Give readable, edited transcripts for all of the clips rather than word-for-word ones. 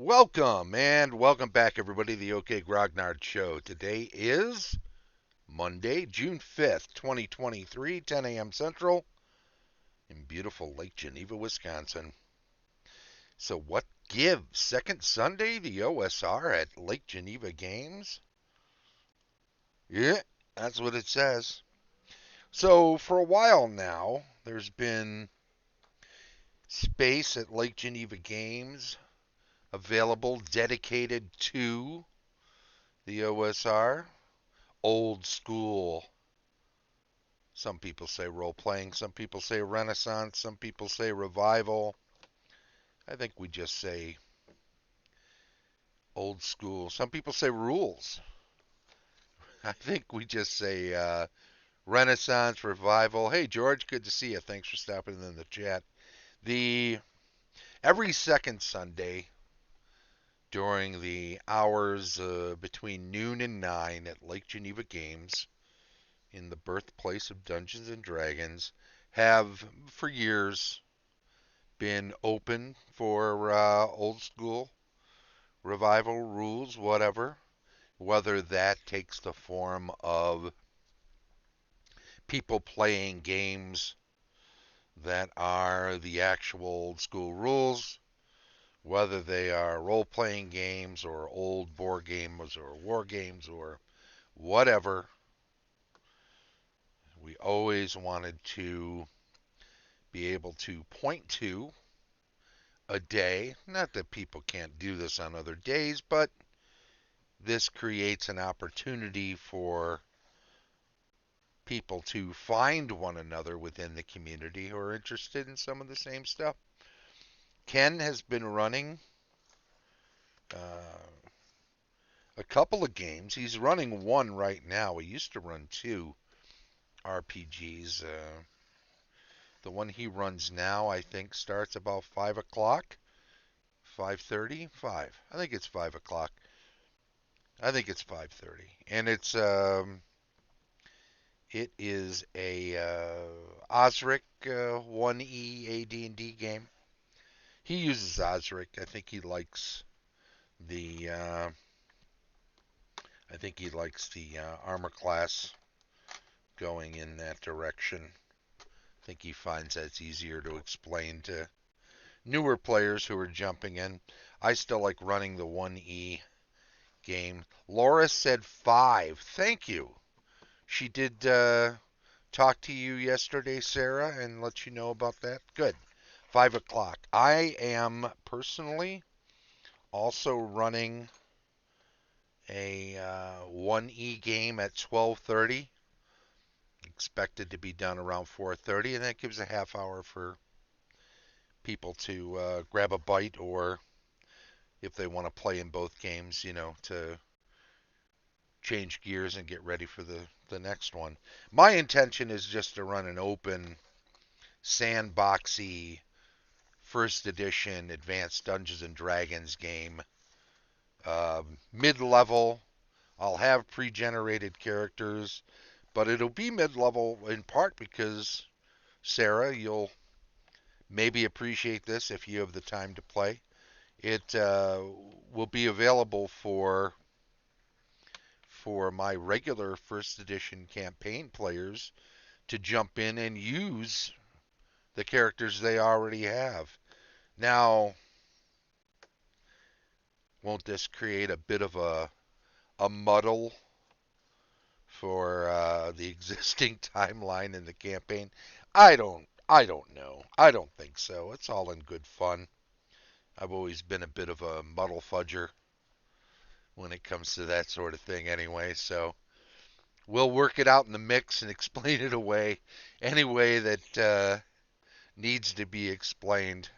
Welcome and welcome back, everybody, to the OK Grognard Show. Today is Monday, June 5th, 2023, 10 a.m. Central in beautiful Lake Geneva, Wisconsin. So, what gives? Second Sunday, the OSR at Lake Geneva Games? Yeah, that's what it says. So, for a while now, there's been space at Lake Geneva Games available dedicated to the OSR. Old school. Some people say role playing, some people say Renaissance, some people say revival. I think we just say old school. Some people say rules. I think we just say Renaissance, revival. Hey George, good to see you. Thanks for stopping in the chat. The every second Sunday during the hours between noon and 9 at Lake Geneva Games, in the birthplace of Dungeons and Dragons, have for years been open for old school revival rules, whatever. Whether that takes the form of people playing games that are the actual old school rules, whether they are role playing games or old board games or war games or whatever. We always wanted to be able to point to a day. Not that people can't do this on other days, but this creates an opportunity for people to find one another within the community who are interested in some of the same stuff. Ken has been running a couple of games. He's running one right now. He used to run two RPGs. The one he runs now, I think, starts about 5 o'clock. 5:30? 5. I think it's 5 o'clock. I think it's 5:30. And it is a Osric 1E AD&D game. He uses Osric. The I think he likes the armor class going in that direction. I think he finds that's easier to explain to newer players who are jumping in. I still like running the 1E game. Laura said 5. Thank you. She did talk to you yesterday, Sarah, and let you know about that. Good. 5 o'clock. I am personally also running a 1E game at 12:30. Expected to be done around 4:30, and that gives a half hour for people to grab a bite, or if they want to play in both games, to change gears and get ready for the next one. My intention is just to run an open, sandboxy, first edition Advanced Dungeons and Dragons game. Mid-level. I'll have pre-generated characters, but it'll be mid-level in part because, Sarah, you'll maybe appreciate this if you have the time to play. It will be available for my regular first edition campaign players to jump in and use the characters they already have. Now, won't this create a bit of a muddle for the existing timeline in the campaign? I don't know. I don't think so. It's all in good fun. I've always been a bit of a muddle fudger when it comes to that sort of thing anyway, so we'll work it out in the mix and explain it away any way that needs to be explained.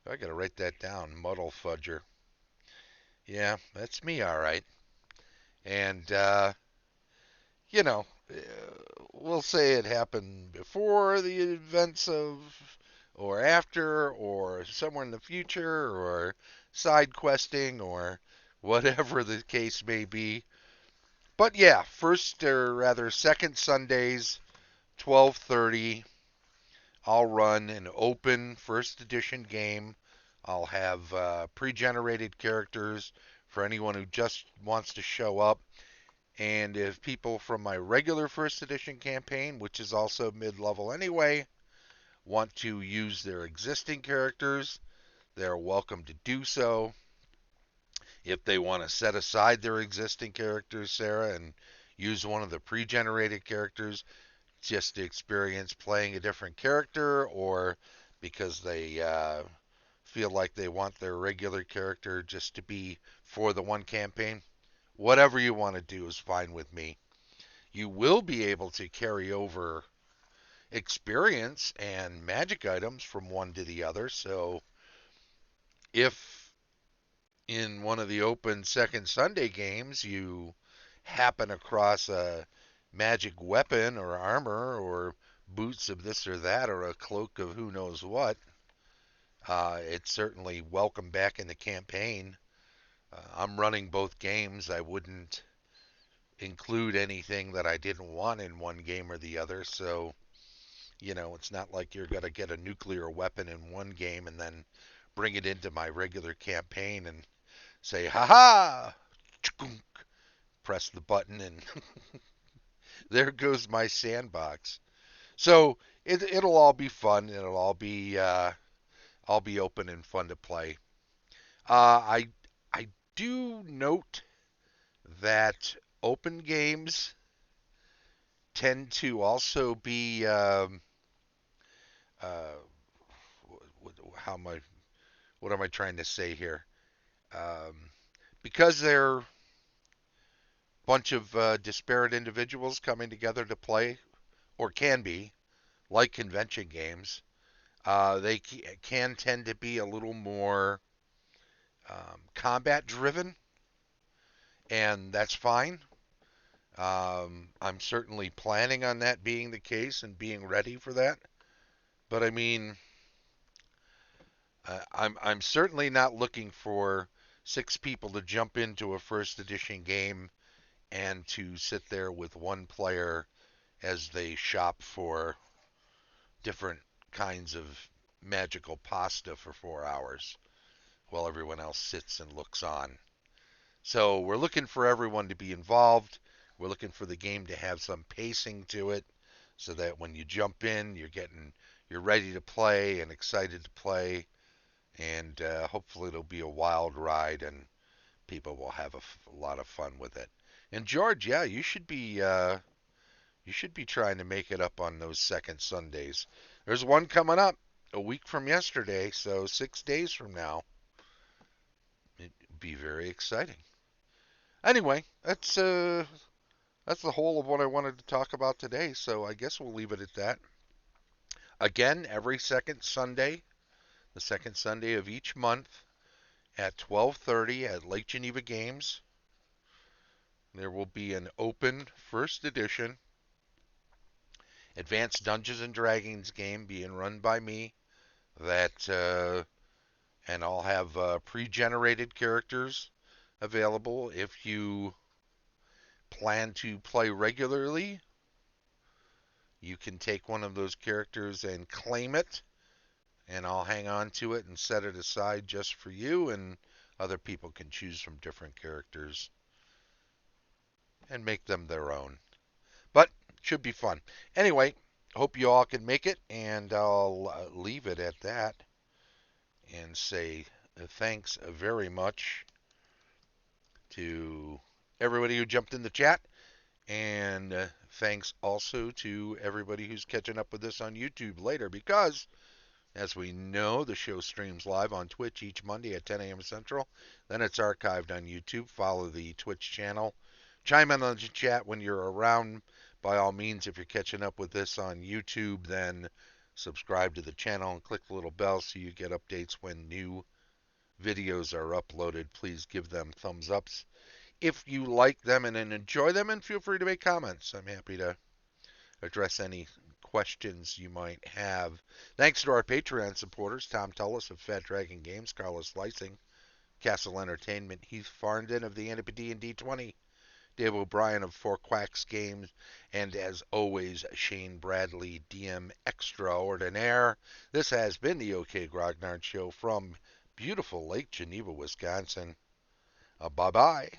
I gotta write that down, muddle fudger. Yeah, that's me, all right. And you know, uh, we'll say it happened before the events of, or after, or somewhere in the future, or side questing, or whatever the case may be. But yeah, first or rather second Sundays, 12:30. I'll run an open first edition game I'll have pre-generated characters for anyone who just wants to show up. And if people from my regular first edition campaign, which is also mid-level anyway, want to use their existing characters, they're welcome to do so. If they want to set aside their existing characters, Sarah, and use one of the pre-generated characters just to experience playing a different character, or because they feel like they want their regular character just to be for the one campaign, whatever you want to do is fine with me. You will be able to carry over experience and magic items from one to the other. So if in one of the open second Sunday games you happen across a magic weapon or armor or boots of this or that or a cloak of who knows what, it's certainly welcome back in the campaign. I'm running both games. I wouldn't include anything that I didn't want in one game or the other. So, it's not like you're going to get a nuclear weapon in one game and then bring it into my regular campaign and say, ha ha, press the button, and there goes my sandbox. So it'll all be fun. I'll be open and fun to play. I do note that open games tend to also be uh, how am I? What am I trying to say here? Um, because they're a bunch of disparate individuals coming together to play, or can be, like convention games. They can tend to be a little more combat driven, and that's fine. I'm certainly planning on that being the case and being ready for that. But I mean, I'm certainly not looking for six people to jump into a first edition game and to sit there with one player as they shop for different kinds of magical pasta for 4 hours while everyone else sits and looks on. So we're looking for everyone to be involved. We're looking for the game to have some pacing to it so that when you jump in, you're ready to play and excited to play, and hopefully it'll be a wild ride and people will have a lot of fun with it. And George, yeah, you should be trying to make it up on those second Sundays. There's one coming up a week from yesterday, so 6 days from now. It'd be very exciting. Anyway, that's the whole of what I wanted to talk about today, so I guess we'll leave it at that. Again, every second Sunday, the second Sunday of each month at 12:30 at Lake Geneva Games, there will be an open first edition Advanced Dungeons and Dragons game being run by me that and I'll have pre-generated characters available. If you plan to play regularly, you can take one of those characters and claim it, and I'll hang on to it and set it aside just for you, and other people can choose from different characters and make them their own. But it should be fun. Anyway, hope you all can make it, and I'll leave it at that and say thanks very much to everybody who jumped in the chat. And thanks also to everybody who's catching up with this on YouTube later because, as we know, the show streams live on Twitch each Monday at 10 a.m. Central. Then it's archived on YouTube. Follow the Twitch channel. Chime in on the chat when you're around. By all means, if you're catching up with this on YouTube, then subscribe to the channel and click the little bell so you get updates when new videos are uploaded. Please give them thumbs ups if you like them and enjoy them, and feel free to make comments. I'm happy to address any questions you might have. Thanks to our Patreon supporters, Tom Tullis of Fat Dragon Games, Carlos Lysing, Castle Entertainment, Heath Farndon of the AD&D 20, Dave O'Brien of Quacks Games, and as always, Shane Bradley, DM Extraordinaire. This has been the OK Grognard Show from beautiful Lake Geneva, Wisconsin. Bye bye.